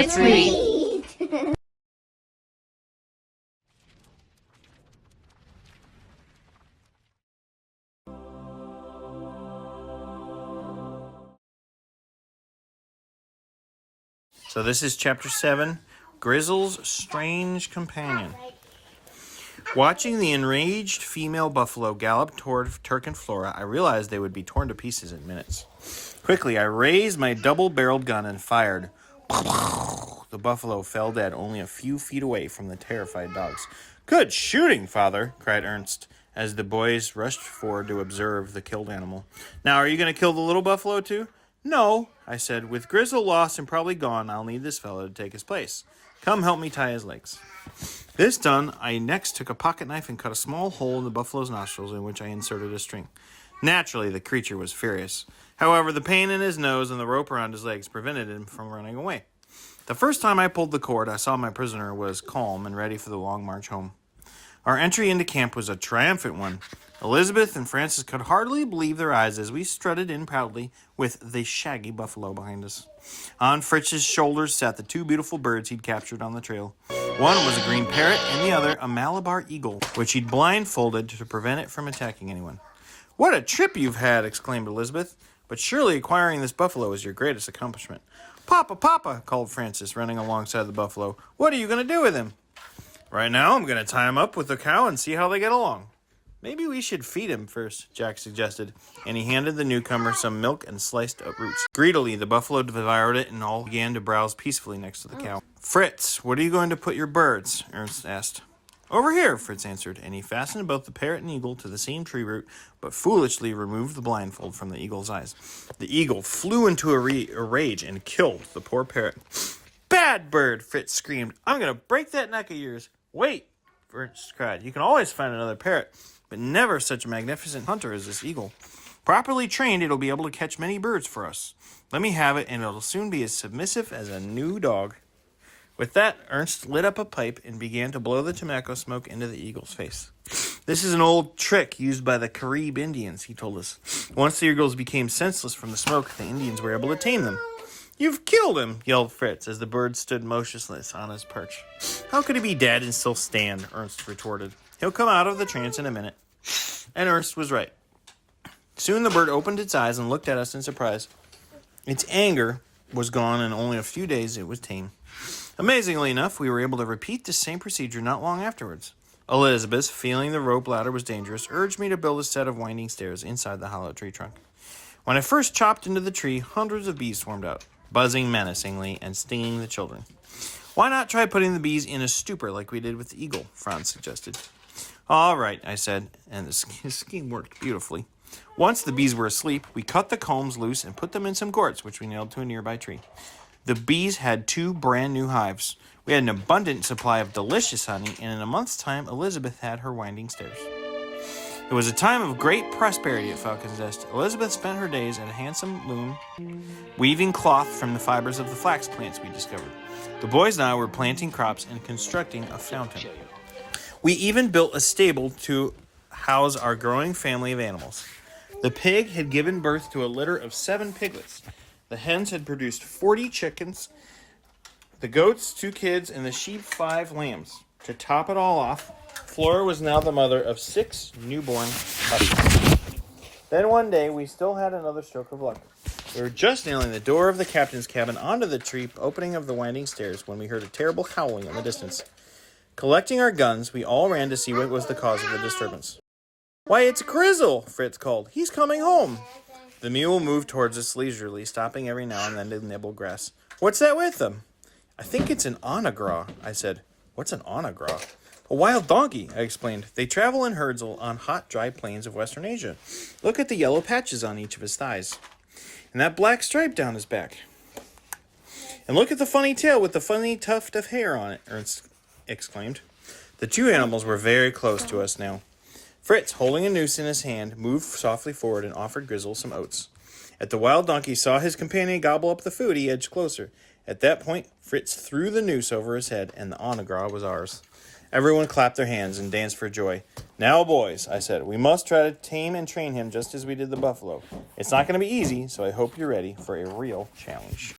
Let's read. So this is Chapter 7, Grizzzle's Strange Companion. Watching the enraged female buffalo gallop toward Turk and Flora, I realized they would be torn to pieces in minutes. Quickly, I raised my double-barreled gun and fired. The buffalo fell dead only a few feet away from the terrified dogs. "Good shooting, Father," cried Ernst, as the boys rushed forward to observe the killed animal. "Now, are you going to kill the little buffalo, too?" "No," I said. "With Grizzzle lost and probably gone, I'll need this fellow to take his place. Come help me tie his legs." This done, I next took a pocket knife and cut a small hole in the buffalo's nostrils in which I inserted a string. Naturally, the creature was furious. However, the pain in his nose and the rope around his legs prevented him from running away. The first time I pulled the cord, I saw my prisoner was calm and ready for the long march home. Our entry into camp was a triumphant one. Elizabeth and Francis could hardly believe their eyes as we strutted in proudly with the shaggy buffalo behind us. On Fritz's shoulders sat the two beautiful birds he'd captured on the trail. One was a green parrot and the other a Malabar eagle, which he'd blindfolded to prevent it from attacking anyone. "What a trip you've had!" exclaimed Elizabeth. "But surely acquiring this buffalo is your greatest accomplishment." "Papa, Papa," called Francis, running alongside the buffalo. "What are you going to do with him?" "Right now, I'm going to tie him up with the cow and see how they get along." "Maybe we should feed him first," Jack suggested, and he handed the newcomer some milk and sliced up roots. Greedily, the buffalo devoured it and all began to browse peacefully next to the cow. "Fritz, where are you going to put your birds?" Ernst asked. "Over here," Fritz answered, and he fastened both the parrot and eagle to the same tree root, but foolishly removed the blindfold from the eagle's eyes. The eagle flew into a rage and killed the poor parrot. "Bad bird!" Fritz screamed. "I'm going to break that neck of yours." "Wait!" Fritz cried. "You can always find another parrot, but never such a magnificent hunter as this eagle. Properly trained, it'll be able to catch many birds for us. Let me have it, and it'll soon be as submissive as a new dog." With that, Ernst lit up a pipe and began to blow the tobacco smoke into the eagle's face. "This is an old trick used by the Carib Indians," he told us. "Once the eagles became senseless from the smoke, the Indians were able to tame them." "You've killed him," yelled Fritz as the bird stood motionless on his perch. "How could he be dead and still stand?" Ernst retorted. "He'll come out of the trance in a minute." And Ernst was right. Soon the bird opened its eyes and looked at us in surprise. Its anger was gone, and in only a few days it was tame. Amazingly enough, we were able to repeat the same procedure not long afterwards. Elizabeth, feeling the rope ladder was dangerous, urged me to build a set of winding stairs inside the hollow tree trunk. When I first chopped into the tree, hundreds of bees swarmed out, buzzing menacingly and stinging the children. "Why not try putting the bees in a stupor like we did with the eagle?" Franz suggested. "All right," I said, and the scheme worked beautifully. Once the bees were asleep, we cut the combs loose and put them in some gourds, which we nailed to a nearby tree. The bees had 2 brand new hives. We had an abundant supply of delicious honey, and in a month's time, Elizabeth had her winding stairs. It was a time of great prosperity at Falcon's Nest. Elizabeth spent her days at a handsome loom, weaving cloth from the fibers of the flax plants we discovered. The boys and I were planting crops and constructing a fountain. We even built a stable to house our growing family of animals. The pig had given birth to a litter of 7 piglets. The hens had produced 40 chickens, the goats 2 kids, and the sheep 5 lambs. To top it all off, Flora was now the mother of 6 newborn puppies. Then one day, we still had another stroke of luck. We were just nailing the door of the captain's cabin onto the tree opening of the winding stairs when we heard a terrible howling in the distance. Collecting our guns, we all ran to see what was the cause of the disturbance. "Why, it's Grizzzle!" Fritz called. "He's coming home!" The mule moved towards us leisurely, stopping every now and then to nibble grass. "What's that with them?" "I think it's an onagra," I said. "What's an onagra?" "A wild donkey," I explained. "They travel in herds on hot, dry plains of Western Asia. Look at the yellow patches on each of his thighs. And that black stripe down his back. And look at the funny tail with the funny tuft of hair on it," Ernst exclaimed. The 2 animals were very close to us now. Fritz, holding a noose in his hand, moved softly forward and offered Grizzzle some oats. As the wild donkey saw his companion gobble up the food, he edged closer. At that point, Fritz threw the noose over his head, and the onagra was ours. Everyone clapped their hands and danced for joy. "Now, boys," I said, "we must try to tame and train him just as we did the buffalo. It's not going to be easy, so I hope you're ready for a real challenge."